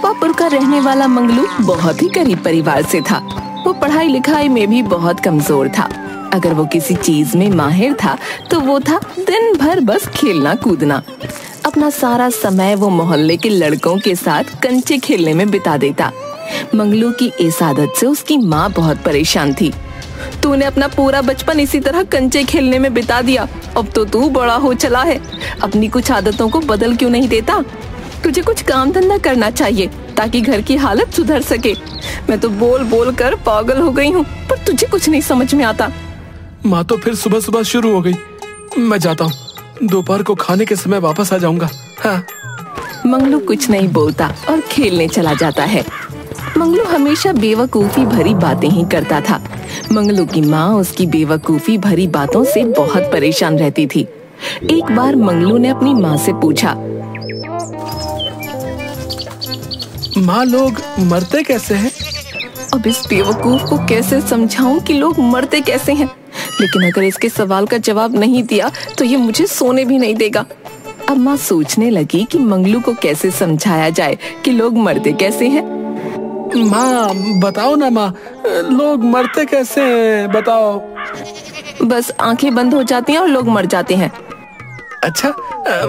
गोपापुर का रहने वाला मंगलू बहुत ही गरीब परिवार से था। वो पढ़ाई लिखाई में भी बहुत कमजोर था। अगर वो किसी चीज में माहिर था तो वो था दिन भर बस खेलना कूदना। अपना सारा समय वो मोहल्ले के लड़कों के साथ कंचे खेलने में बिता देता। मंगलू की इस आदत से उसकी माँ बहुत परेशान थी। तूने अपना पूरा बचपन इसी तरह कंचे खेलने में बिता दिया, अब तो तू बड़ा हो चला है, अपनी कुछ आदतों को बदल क्यों नहीं देता? तुझे कुछ काम धंधा करना चाहिए ताकि घर की हालत सुधर सके। मैं तो बोल बोल कर पागल हो गई हूँ, पर तुझे कुछ नहीं समझ में आता। माँ तो फिर सुबह सुबह शुरू हो गई। मैं जाता हूँ, दोपहर को खाने के समय वापस आ जाऊंगा। हाँ। मंगलू कुछ नहीं बोलता और खेलने चला जाता है। मंगलू हमेशा बेवकूफी भरी बातें ही करता था। मंगलू की माँ उसकी बेवकूफी भरी बातों से बहुत परेशान रहती थी। एक बार मंगलू ने अपनी माँ से पूछा, माँ लोग मरते कैसे हैं? अब इस बेवकूफ को कैसे समझाऊं कि लोग मरते कैसे हैं, लेकिन अगर इसके सवाल का जवाब नहीं दिया तो ये मुझे सोने भी नहीं देगा। अब माँ सोचने लगी कि मंगलू को कैसे समझाया जाए कि लोग मरते कैसे हैं। माँ बताओ ना माँ, लोग मरते कैसे हैं बताओ। बस आंखें बंद हो जाती हैं और लोग मर जाते हैं। अच्छा,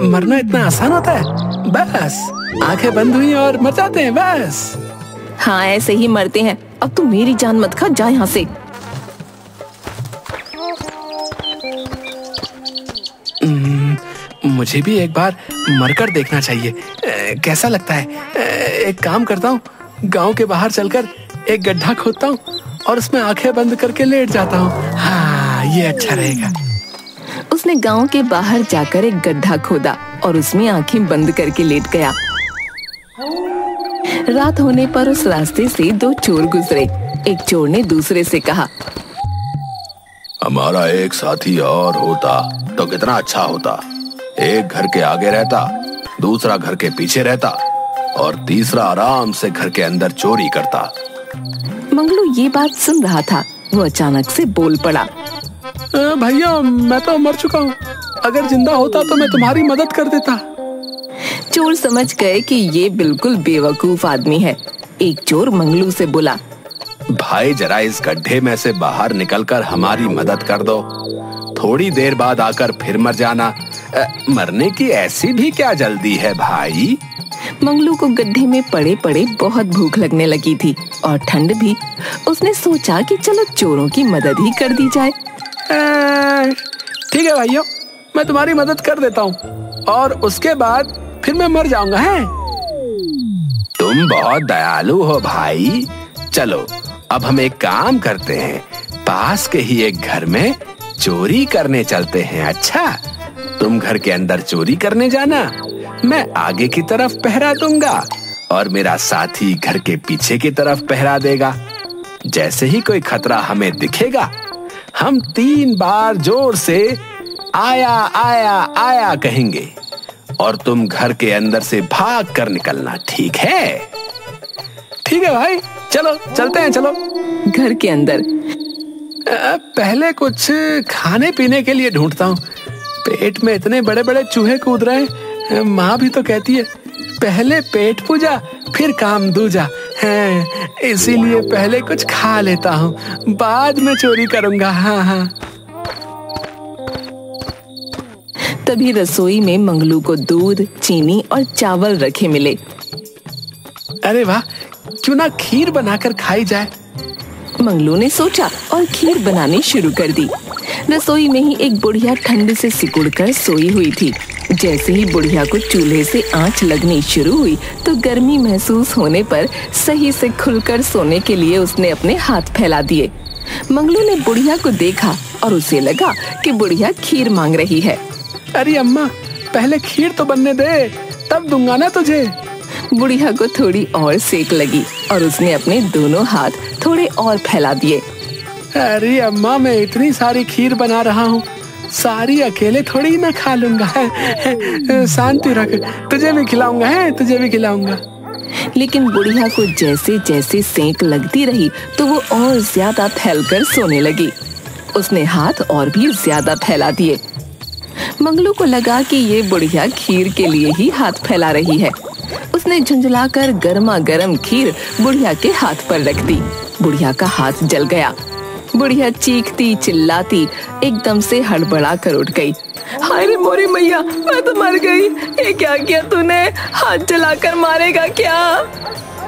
मरना इतना आसान होता है? बस आंखें बंद हुई और मर जाते हैं बस? हाँ, ऐसे ही मरते हैं। अब तू मेरी जान मत खा, जा यहाँ से। मुझे भी एक बार मरकर देखना चाहिए, कैसा लगता है? एक काम करता हूँ, गांव के बाहर चलकर एक गड्ढा खोदता हूँ और उसमें आंखें बंद करके लेट जाता हूँ। हाँ, ये अच्छा रहेगा। उसने गांव के बाहर जाकर एक गड्ढा खोदा और उसमें आंखें बंद करके लेट गया। रात होने पर उस रास्ते से दो चोर गुजरे। एक चोर ने दूसरे से कहा, हमारा एक साथी और होता तो कितना अच्छा होता। एक घर के आगे रहता, दूसरा घर के पीछे रहता और तीसरा आराम से घर के अंदर चोरी करता। मंगलू ये बात सुन रहा था। वो अचानक से बोल पड़ा, भैया मैं तो मर चुका हूँ, अगर जिंदा होता तो मैं तुम्हारी मदद कर देता। चोर समझ गए कि ये बिल्कुल बेवकूफ आदमी है। एक चोर मंगलू से बोला, भाई जरा इस गड्ढे में से बाहर निकलकर हमारी मदद कर दो, थोड़ी देर बाद आकर फिर मर जाना। मरने की ऐसी भी क्या जल्दी है भाई? मंगलू को गड्ढे में पड़े पड़े बहुत भूख लगने लगी थी और ठंड भी। उसने सोचा कि चलो चोरों की मदद ही कर दी जाए। ठीक है भैया, मैं तुम्हारी मदद कर देता हूँ और उसके बाद फिर मैं मर जाऊंगा। है तुम बहुत दयालु हो भाई। चलो अब हम एक काम करते हैं, पास के ही एक घर में चोरी करने चलते हैं। अच्छा, तुम घर के अंदर चोरी करने जाना, मैं आगे की तरफ पहरा दूंगा और मेरा साथी घर के पीछे की तरफ पहरा देगा। जैसे ही कोई खतरा हमें दिखेगा, हम 3 बार जोर से आया आया आया कहेंगे और तुम घर के अंदर से भाग कर निकलना। ठीक है? ठीक है भाई, चलो चलते हैं। चलो घर के अंदर पहले कुछ खाने पीने के लिए ढूंढता हूँ। पेट में इतने बड़े बड़े चूहे कूद रहे हैं। माँ भी तो कहती है पहले पेट पूजा फिर काम दूजा है, इसीलिए पहले कुछ खा लेता हूँ, बाद में चोरी करूंगा। हाँ हाँ। तभी रसोई में मंगलू को दूध, चीनी और चावल रखे मिले। अरे वाह, क्यों ना खीर बनाकर खाई जाए। मंगलू ने सोचा और खीर बनानी शुरू कर दी। रसोई में ही एक बुढ़िया ठंड से सिकुड़कर सोई हुई थी। जैसे ही बुढ़िया को चूल्हे से आंच लगनी शुरू हुई तो गर्मी महसूस होने पर सही से खुलकर सोने के लिए उसने अपने हाथ फैला दिए। मंगलू ने बुढ़िया को देखा और उसे लगा कि बुढ़िया खीर मांग रही है। अरे अम्मा, पहले खीर तो बनने दे, तब दूंगा ना तुझे। बुढ़िया को थोड़ी और सेक लगी और उसने अपने दोनों हाथ थोड़े और फैला दिए। अरे अम्मा, मैं इतनी सारी खीर बना रहा हूँ, सारी अकेले थोड़ी ना खा लूंगा। शांति रख, तुझे भी खिलाऊंगा। है तुझे भी खिलाऊंगा। लेकिन बुढ़िया को जैसे जैसे सेंक लगती रही तो वो और ज्यादा फैलकर सोने लगी। उसने हाथ और भी ज्यादा फैला दिए। मंगलू को लगा कि ये बुढ़िया खीर के लिए ही हाथ फैला रही है। उसने उसने झुंझलाकर गर्मा गर्म खीर बुढ़िया के हाथ पर रख दी। बुढ़िया का हाथ जल गया। बुढ़िया चीखती चिल्लाती एकदम से हड़बड़ा कर उठ गई। हाय रे मोरी मैया, मैं तो मर गई। ये क्या किया तूने? हाथ जलाकर मारेगा क्या?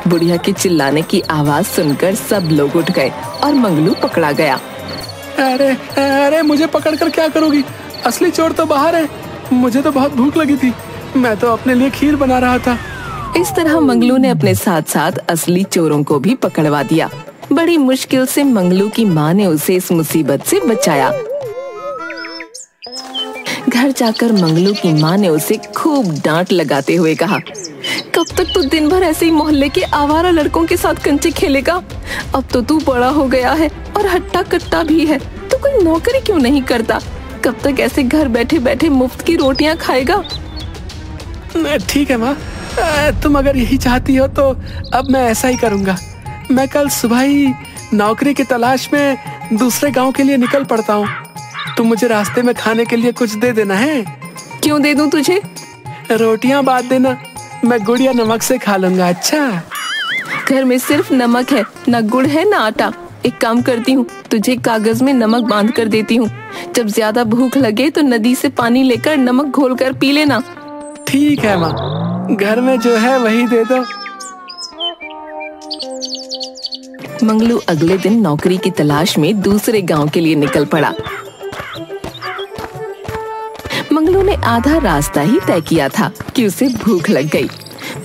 बुढ़िया के चिल्लाने की आवाज सुनकर सब लोग उठ गए और मंगलू पकड़ा गया। अरे अरे, मुझे पकड़कर क्या करोगी? असली चोर तो बाहर है। मुझे तो बहुत भूख लगी थी, मैं तो अपने लिए खीर बना रहा था। इस तरह मंगलू ने अपने साथ साथ असली चोरों को भी पकड़वा दिया। बड़ी मुश्किल से मंगलू की माँ ने उसे इस मुसीबत से बचाया। घर जाकर मंगलू की माँ ने उसे खूब डांट लगाते हुए कहा, कब तक तू दिन भर ऐसे ही मोहल्ले के आवारा लड़कों के साथ कंचे खेलेगा? अब तो तू बड़ा हो गया है और हट्टा कट्टा भी है, तो कोई नौकरी क्यों नहीं करता? कब तक ऐसे घर बैठे बैठे मुफ्त की रोटियां खाएगा? ठीक है माँ, तुम अगर यही चाहती हो तो अब मैं ऐसा ही करूँगा। मैं कल सुबह ही नौकरी की तलाश में दूसरे गांव के लिए निकल पड़ता हूँ। तुम मुझे रास्ते में खाने के लिए कुछ दे देना है। क्यों दे दूं तुझे? रोटियां बांट देना, मैं गुड़ या नमक से खा लूंगा। अच्छा, घर में सिर्फ नमक है, न गुड़ है न आटा। एक काम करती हूँ, तुझे कागज में नमक बांध कर देती हूँ। जब ज्यादा भूख लगे तो नदी से पानी लेकर नमक घोलकर पी लेना। ठीक है माँ, घर में जो है वही दे दो। मंगलू अगले दिन नौकरी की तलाश में दूसरे गांव के लिए निकल पड़ा। मंगलू ने आधा रास्ता ही तय किया था कि उसे भूख लग गई।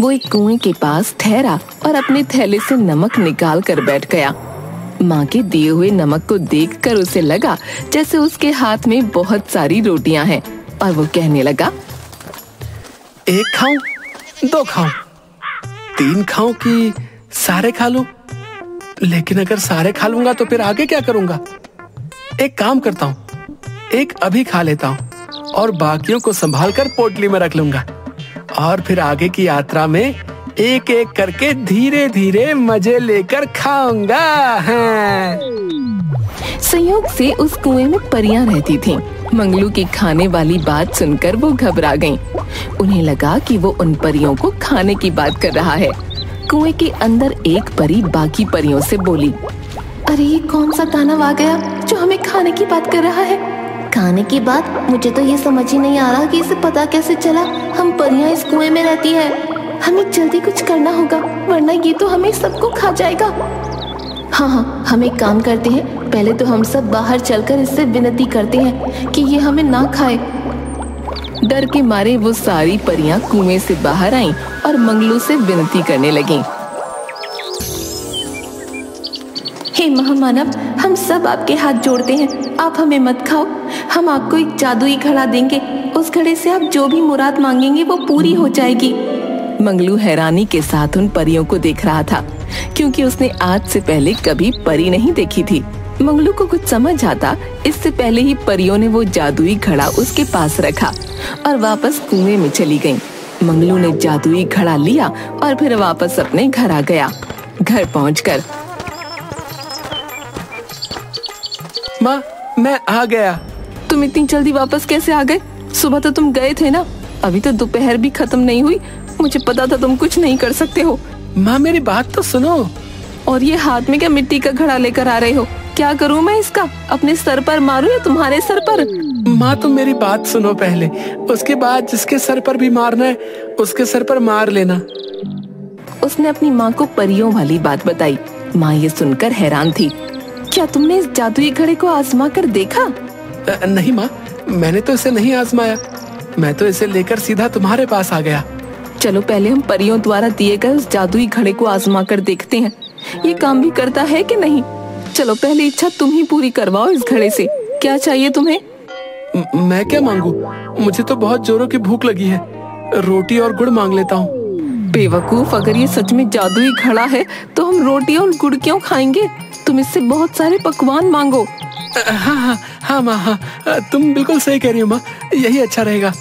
वो एक कुएं के पास ठहरा और अपने थैले से नमक निकाल कर बैठ गया। माँ के दिए हुए नमक को देखकर उसे लगा जैसे उसके हाथ में बहुत सारी रोटियां हैं और वो कहने लगा, एक खाऊं, दो खाऊं, तीन खाऊं कि सारे खा लूं? लेकिन अगर सारे खा लूंगा तो फिर आगे क्या करूंगा? एक काम करता हूँ, एक अभी खा लेता हूँ और बाकियों को संभाल कर पोटली में रख लूंगा और फिर आगे की यात्रा में एक एक करके धीरे धीरे मजे लेकर खाऊंगा। हाँ। संयोग से उस कुएं में परियां रहती थीं। मंगलू की खाने वाली बात सुनकर वो घबरा गईं। उन्हें लगा कि वो उन परियों को खाने की बात कर रहा है। कुएं के अंदर एक परी बाकी परियों से बोली, अरे ये कौन सा दानव आ गया जो हमें खाने की बात कर रहा है? खाने की बात? मुझे तो ये समझ ही नहीं आ रहा कि इसे पता कैसे चला हम परियां इस कुएं में रहती है। हमें जल्दी कुछ करना होगा वरना ये तो हमें सबको खा जाएगा। हाँ, हम एक काम करते हैं, पहले तो हम सब बाहर चलकर इससे विनती करते हैं कि ये हमें ना खाए। डर के मारे वो सारी परियां कुएं से बाहर आईं और मंगलू से विनती करने लगीं। हे महामानव, हम सब आपके हाथ जोड़ते हैं, आप हमें मत खाओ। हम आपको एक जादुई घड़ा देंगे, उस घड़े से आप जो भी मुराद मांगेंगे वो पूरी हो जाएगी। मंगलू हैरानी के साथ उन परियों को देख रहा था, क्योंकि उसने आज से पहले कभी परी नहीं देखी थी। मंगलू को कुछ समझ आता इससे पहले ही परियों ने वो जादुई घड़ा उसके पास रखा और वापस कुएं में चली गईं। मंगलू ने जादुई घड़ा लिया और फिर वापस अपने घर आ गया। घर पहुंचकर, माँ, मैं आ गया। तुम इतनी जल्दी वापस कैसे आ गए? सुबह तो तुम गए थे ना, अभी तो दोपहर भी खत्म नहीं हुई। मुझे पता था तुम कुछ नहीं कर सकते हो। माँ, मेरी बात तो सुनो। और ये हाथ में क्या मिट्टी का घड़ा लेकर आ रहे हो? क्या करूँ मैं इसका? अपने सर पर मारूं या तुम्हारे सर पर? माँ, तुम मेरी बात सुनो पहले, उसके बाद जिसके सर पर भी मारना है उसके सर पर मार लेना। उसने अपनी माँ को परियों वाली बात बताई। माँ ये सुनकर हैरान थी। क्या तुमने इस जादुई घड़े को आजमा कर देखा? नहीं माँ, मैंने तो इसे नहीं आजमाया। मैं तो इसे लेकर सीधा तुम्हारे पास आ गया। चलो पहले हम परियों द्वारा दिए गए उस जादुई घड़े को आजमा कर देखते हैं, ये काम भी करता है कि नहीं। चलो पहले इच्छा तुम ही पूरी करवाओ इस घड़े से। क्या चाहिए तुम्हें? मैं क्या मांगू? मुझे तो बहुत जोरों की भूख लगी है। रोटी और गुड़ मांग लेता हूँ। बेवकूफ, अगर ये सच में जादुई घड़ा है तो हम रोटी और गुड़ क्यों खाएंगे? तुम इससे बहुत सारे पकवान मांगो। हाँ माँ, हाँ, तुम बिल्कुल सही कह रही हो माँ, यही अच्छा रहेगा।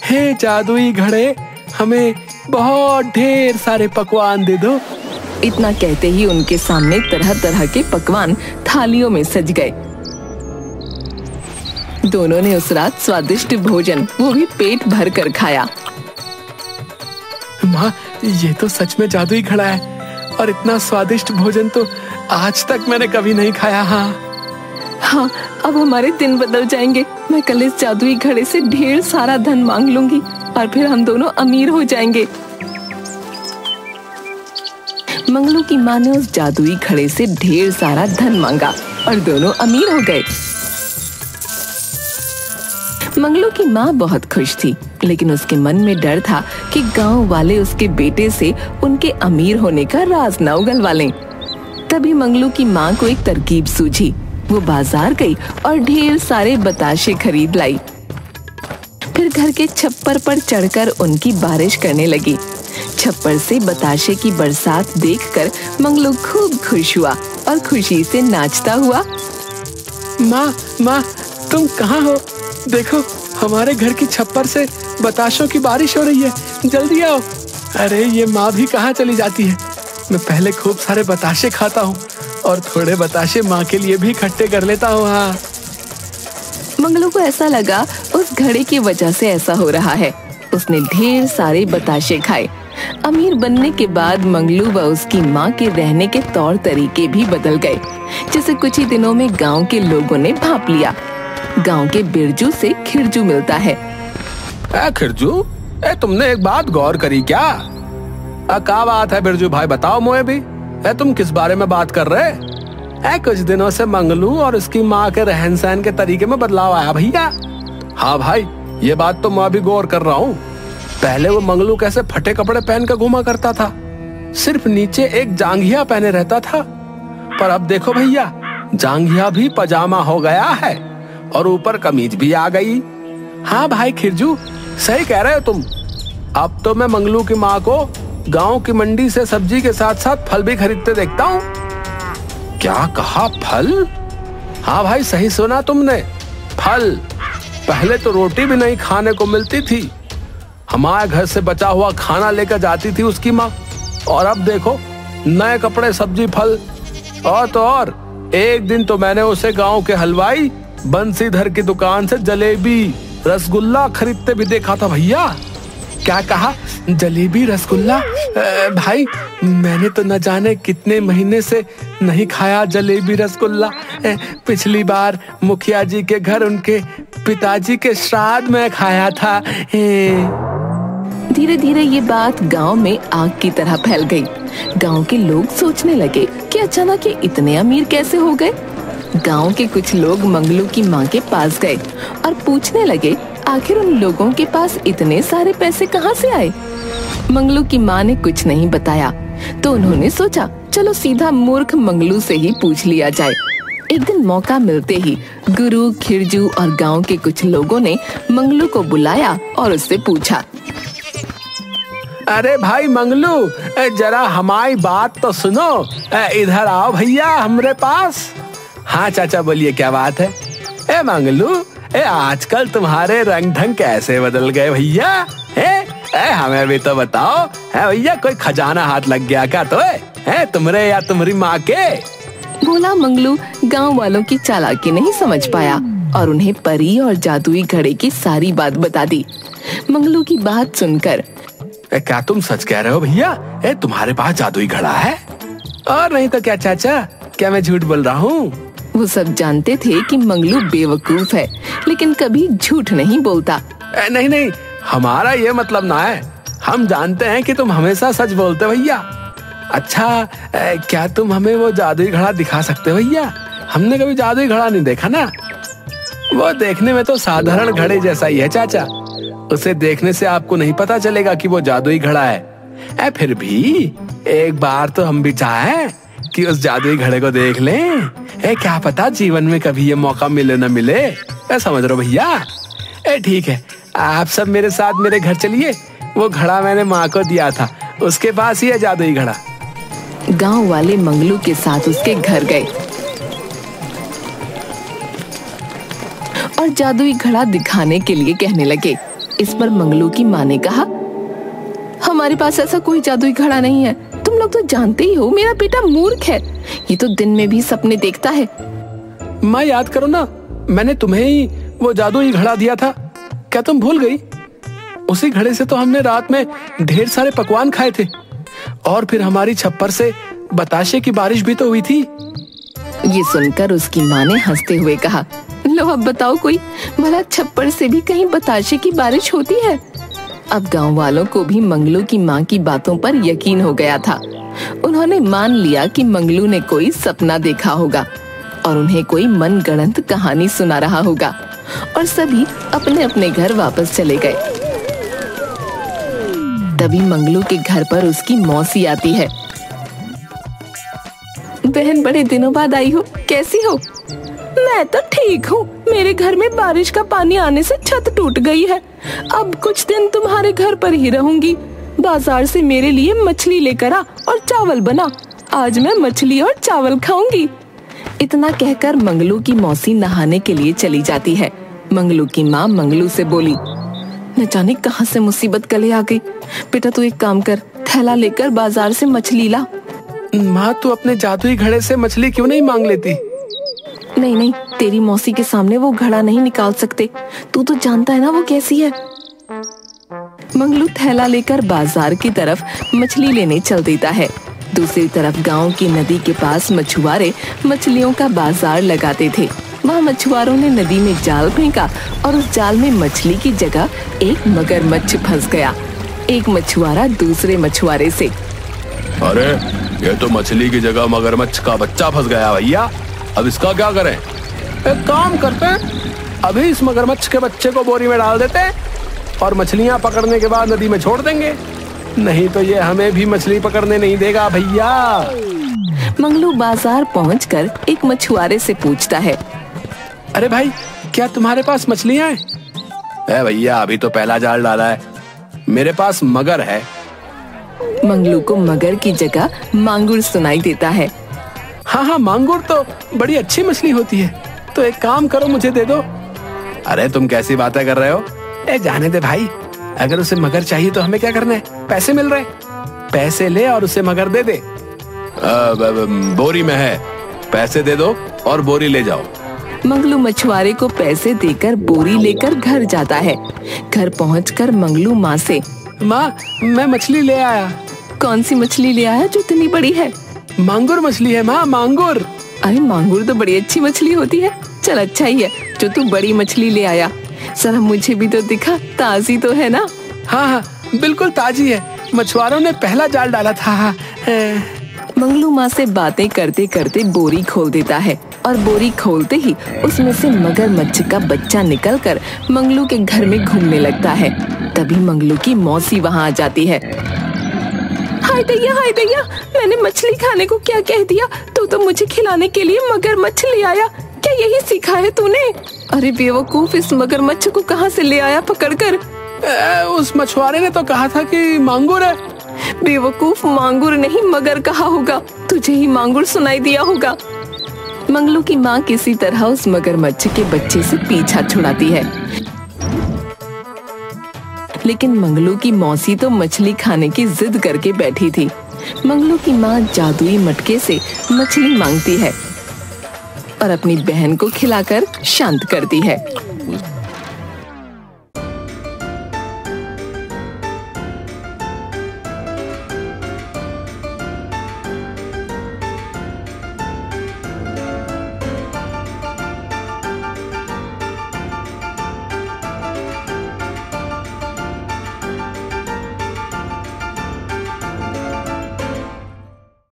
हे जादुई घड़े, हमें बहुत ढेर सारे पकवान दे दो। इतना कहते ही उनके सामने तरह तरह के पकवान थालियों में सज गए। दोनों ने उस रात स्वादिष्ट भोजन, वो भी पेट भर कर खाया। माँ, ये तो सच में जादुई घड़ा है और इतना स्वादिष्ट भोजन तो आज तक मैंने कभी नहीं खाया। हाँ, अब हमारे दिन बदल जाएंगे। मैं कल इस जादुई घड़े से ढेर सारा धन मांग लूंगी और फिर हम दोनों अमीर हो जाएंगे। मंगलू की माँ ने उस जादुई घड़े से ढेर सारा धन मांगा और दोनों अमीर हो गए। मंगलू की माँ बहुत खुश थी, लेकिन उसके मन में डर था कि गांव वाले उसके बेटे से उनके अमीर होने का राज न उगलवा लें। तभी मंगलू की माँ को एक तरकीब सूझी। वो बाजार गई और ढेर सारे बताशे खरीद लाई। फिर घर के छप्पर पर चढ़कर उनकी बारिश करने लगी। छप्पर से बताशे की बरसात देखकर मंगलू खूब खुश हुआ और खुशी से नाचता हुआ, माँ, तुम कहाँ हो? देखो, हमारे घर की छप्पर से बताशों की बारिश हो रही है, जल्दी आओ। अरे ये माँ भी कहाँ चली जाती है? मैं पहले खूब सारे बताशे खाता हूँ और थोड़े बताशे माँ के लिए भी इकट्ठे कर लेता हूँ। हाँ, मंगलू को ऐसा लगा उस घड़े की वजह से ऐसा हो रहा है। उसने ढेर सारे बताशे खाए। अमीर बनने के बाद मंगलू व उसकी माँ के रहने के तौर तरीके भी बदल गए, जिसे कुछ ही दिनों में गांव के लोगों ने भांप लिया। गांव के बिरजू से खिरजू मिलता है। खिरजू, तुमने एक बात गौर करी क्या? क्या बात है बिरजू भाई, बताओ मुझे भी। तुम किस बारे में बात कर रहे? कुछ दिनों से मंगलू और उसकी माँ के रहन सहन के तरीके में बदलाव आया भैया। हाँ भाई, ये बात तो मैं भी गौर कर रहा हूँ। पहले वो मंगलू कैसे फटे कपड़े पहन कर घूमा करता था, सिर्फ नीचे एक जांघिया पहने रहता था, पर अब देखो भैया, जांघिया भी पजामा हो गया है और ऊपर कमीज भी आ गई। हाँ भाई खिरजू, सही कह रहे हो तुम। अब तो मैं मंगलू की माँ को गांव की मंडी से सब्जी के साथ साथ फल भी खरीदते देखता हूँ। क्या कहा, फल? हाँ भाई, सही सुना तुमने, फल। पहले तो रोटी भी नहीं खाने को मिलती थी। हमारे घर से बचा हुआ खाना लेकर जाती थी उसकी माँ, और अब देखो, नए कपड़े, सब्जी, फल। और तो और, एक दिन तो मैंने उसे गांव के हलवाई बंसीधर की दुकान से जलेबी, रसगुल्ला खरीदते भी देखा था भैया। क्या कहा, जलेबी, रसगुल्ला? भाई, मैंने तो न जाने कितने महीने से नहीं खाया जलेबी, रसगुल्ला। पिछली बार मुखिया जी के घर उनके पिताजी के श्राद्ध में खाया था। धीरे धीरे ये बात गांव में आग की तरह फैल गई। गांव के लोग सोचने लगे कि अचानक ये इतने अमीर कैसे हो गए। गांव के कुछ लोग मंगलू की माँ के पास गए और पूछने लगे आखिर उन लोगों के पास इतने सारे पैसे कहाँ से आए। मंगलू की माँ ने कुछ नहीं बताया, तो उन्होंने सोचा चलो सीधा मूर्ख मंगलू से ही पूछ लिया जाए। एक दिन मौका मिलते ही गुरु, खिरजू और गांव के कुछ लोगों ने मंगलू को बुलाया और उससे पूछा, अरे भाई मंगलू, जरा हमारी बात तो सुनो। इधर आओ भैया हमारे पास। हाँ चाचा, बोलिए, क्या बात है? मंगलू, आजकल तुम्हारे रंग ढंग कैसे बदल गए भैया? हमें भी तो बताओ। भैया, कोई खजाना हाथ लग गया क्या तुम्हारे या तुम्हारी माँ के? बोला मंगलू गांव वालों की चालाकी नहीं समझ पाया और उन्हें परी और जादुई घड़े की सारी बात बता दी। मंगलू की बात सुनकर, क्या तुम सच कह रहे हो भैया? तुम्हारे पास जादुई घड़ा है? और नहीं तो क्या चाचा, क्या मैं झूठ बोल रहा हूँ? वो सब जानते थे कि मंगलू बेवकूफ है, लेकिन कभी झूठ नहीं बोलता। नहीं, हमारा ये मतलब ना है। हम जानते हैं कि तुम हमेशा सच बोलते भैया। अच्छा, क्या तुम हमें वो जादुई घड़ा दिखा सकते हो भैया? हमने कभी जादुई घड़ा नहीं देखा ना। वो देखने में तो साधारण घड़े जैसा ही है चाचा। उसे देखने से आपको नहीं पता चलेगा कि वो जादुई घड़ा है। फिर भी एक बार तो हम भी चाहें कि उस जादुई घड़े को देख लें। क्या पता जीवन में कभी ये मौका मिले न मिले। समझ रहे हो भैया? ठीक है, आप सब मेरे साथ मेरे घर चलिए। वो घड़ा मैंने माँ को दिया था, उसके पास ही है जादुई घड़ा। गांव वाले मंगलू के साथ उसके घर गए और जादुई घड़ा दिखाने के लिए कहने लगे। इस पर मंगलू की माँ ने कहा, हमारे पास ऐसा कोई जादुई घड़ा नहीं है। तुम लोग तो जानते ही हो मेरा बेटा मूर्ख है, ये तो दिन में भी सपने देखता है। माँ, याद करो ना, मैंने तुम्हें ही वो जादुई घड़ा दिया था, क्या तुम भूल गई? उसी घड़े से तो हमने रात में ढेर सारे पकवान खाए थे। और फिर हमारी छप्पर से बताशे की बारिश भी तो हुई थी। ये सुनकर उसकी माँ ने हंसते हुए कहा, लो अब बताओ कोई, भला छप्पर से भी कहीं बताशे की बारिश होती है? अब गांव वालों को भी मंगलू की माँ की बातों पर यकीन हो गया था। उन्होंने मान लिया कि मंगलू ने कोई सपना देखा होगा और उन्हें कोई मनगढ़ंत कहानी सुना रहा होगा, और सभी अपने अपने घर वापस चले गए। तभी मंगलू के घर पर उसकी मौसी आती है। बहन, बड़े दिनों बाद आई हो, कैसी हो? मैं तो ठीक हूँ। मेरे घर में बारिश का पानी आने से छत टूट गई है। अब कुछ दिन तुम्हारे घर पर ही रहूंगी। बाजार से मेरे लिए मछली लेकर आ और चावल बना। आज मैं मछली और चावल खाऊंगी। इतना कहकर मंगलू की मौसी नहाने के लिए चली जाती है। मंगलू की माँ मंगलू से बोली, न जाने कहाँ से मुसीबत गले आ गई। बेटा तू एक काम कर, थैला लेकर बाजार से मछली ला। माँ, तू अपने जादुई घड़े से मछली क्यों नहीं मांग लेती? नहीं नहीं, तेरी मौसी के सामने वो घड़ा नहीं निकाल सकते। तू तो जानता है ना वो कैसी है। मंगलू थैला लेकर बाजार की तरफ मछली लेने चल देता है। दूसरी तरफ गांव की नदी के पास मछुआरे मछलियों का बाजार लगाते थे। वहाँ मछुआरों ने नदी में जाल फेंका और उस जाल में मछली की जगह एक मगरमच्छ फंस गया। एक मछुआरा दूसरे मछुआरे से, अरे ये तो मछली की जगह मगरमच्छ का बच्चा फंस गया भैया, अब इसका क्या करें? एक काम करते हैं, अभी इस मगरमच्छ के बच्चे को बोरी में डाल देते हैं और मछलियाँ पकड़ने के बाद नदी में छोड़ देंगे। नहीं तो ये हमें भी मछली पकड़ने नहीं देगा भैया। मंगलू बाजार पहुंचकर एक मछुआरे से पूछता है, अरे भाई, क्या तुम्हारे पास मछलियाँ हैं? भैया अभी तो पहला जाल डाला है, मेरे पास मगर है। मंगलू को मगर की जगह मांगुर सुनाई देता है। हाँ हाँ, मांगुर तो बड़ी अच्छी मछली होती है, तो एक काम करो, मुझे दे दो। अरे तुम कैसी बातें कर रहे हो? जाने दे भाई, अगर उसे मगर चाहिए तो हमें क्या करना है? पैसे मिल रहे, पैसे ले और उसे मगर दे दे। बोरी में है, पैसे दे दो और बोरी ले जाओ। मंगलू मछुआरे को पैसे देकर बोरी लेकर घर जाता है। घर पहुंचकर मंगलू माँ से, माँ, मैं मछली ले आया। कौन सी मछली ले आया जो इतनी बड़ी है? मांगुर मछली है माँ, मांगुर। अरे मांगुर तो बड़ी अच्छी मछली होती है। चल अच्छा ही है जो तू बड़ी मछली ले आया। जरा मुझे भी तो दिखा, ताजी तो है ना? हाँ हाँ, बिल्कुल ताजी है, मछुआरों ने पहला जाल डाला था। मंगलू माँ से बातें करते करते बोरी खोल देता है और बोरी खोलते ही उसमें से मगरमच्छ का बच्चा निकलकर मंगलू के घर में घूमने लगता है। तभी मंगलू की मौसी वहाँ आ जाती है। हाय दैया, मैंने मछली खाने को क्या कह दिया? तू तो मुझे खिलाने के लिए मगरमच्छ ले आया, क्या यही सीखा है तूने? अरे बेवकूफ, इस मगरमच्छ को कहाँ से ले आया पकड़कर? उस मछुआरे ने तो कहा था कि मांगुर है। बेवकूफ, मांगुर नहीं मगर कहा होगा, तुझे ही मांगुर सुनाई दिया होगा। मंगलू की माँ किसी तरह उस मगरमच्छ के बच्चे से पीछा छुड़ाती है, लेकिन मंगलू की मौसी तो मछली खाने की जिद करके बैठी थी। मंगलू की माँ जादुई मटके से मछली मांगती है और अपनी बहन को खिलाकर शांत करती है।